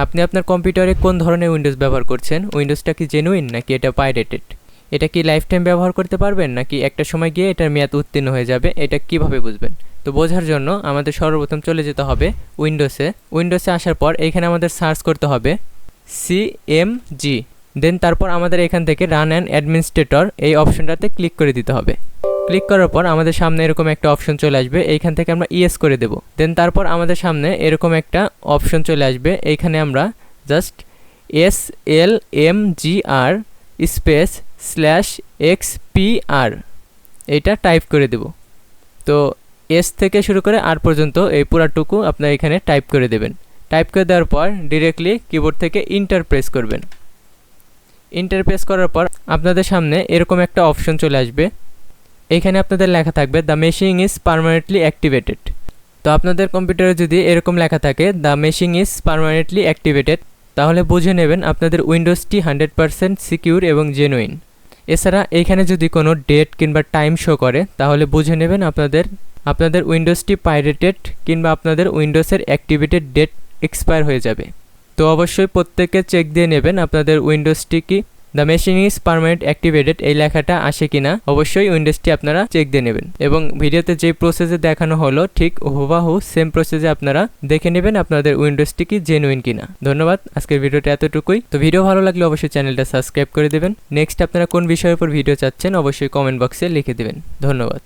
আপনি আপনার কম্পিউটারে কোন ধরনের উইন্ডোজ ব্যবহার করছেন, উইন্ডোজটা কি জেনুইন নাকি এটা পাইরেটেড, এটা কি লাইফ টাইম ব্যবহার করতে পারবেন নাকি একটা সময় গিয়ে এটার মেয়াদ উত্তীর্ণ হয়ে যাবে, এটা কিভাবে বুঝবেন? তো বোঝার জন্য আমাদের সর্বপ্রথম চলে যেতে হবে উইন্ডোজে আসার পর এখানে আমাদের সার্চ করতে হবে CMG, দেন তারপর আমাদের এখান থেকে রান অ্যান্ড অ্যাডমিনিস্ট্রেটর এই অপশনটাতে ক্লিক করে দিতে হবে। ক্লিক করার পর আমাদের সামনে এরকম একটা অপশন চলে আসবে, এইখান থেকে আমরা ইয়েস করে দেব। দেন তারপর আমাদের সামনে এরকম একটা অপশন চলে আসবে, এইখানে আমরা জাস্ট SLMGR /XPR এইটা টাইপ করে দেব। তো এস থেকে শুরু করে আর পর্যন্ত এই পুরাটুকু আপনার এখানে টাইপ করে দেবেন। টাইপ করে দেওয়ার পর ডিরেক্টলি কিবোর্ড থেকে ইন্টার প্রেস করবেন। ইন্টার প্রেস করার পর আপনাদের সামনে এরকম একটা অপশন চলে আসবে, এইখানে আপনাদের লেখা থাকবে the machine is permanently activated. তো আপনাদের কম্পিউটারে যদি এরকম লেখা থাকে the machine is permanently activated, তাহলে বুঝে নেবেন আপনাদের উইন্ডোজটি 100% সিকিউর এবং জেনুইন। এছাড়া এইখানে যদি কোনো ডেট কিংবা টাইম শো করে তাহলে বুঝে নেবেন আপনাদের উইন্ডোজটি পাইরেটেড কিংবা আপনাদের উইন্ডোজের অ্যাক্টিভেটেড ডেট এক্সপায়ার হয়ে যাবে। তো অবশ্যই প্রত্যেকে চেক দিয়ে নেবেন আপনাদের উইন্ডোজটি কি the machine is permanent activated এই লেখাটা আসে কিনা, অবশ্যই উইন্ডোজটি আপনারা চেক দিয়ে নেবেন। এবং ভিডিওতে যে প্রসেসে দেখানো হলো ঠিক হুবাহু সেম প্রসেসে আপনারা দেখে নেবেন আপনাদের উইন্ডোজটি কি জেনুইন কিনা। ধন্যবাদ, আজকের ভিডিওটা এতটুকুই। তো ভিডিও ভালো লাগলে অবশ্যই চ্যানেলটা সাবস্ক্রাইব করে দেবেন। নেক্সট আপনারা কোন বিষয়ের উপর ভিডিও চাচ্ছেন অবশ্যই কমেন্ট বক্সে লিখে দেবেন। ধন্যবাদ।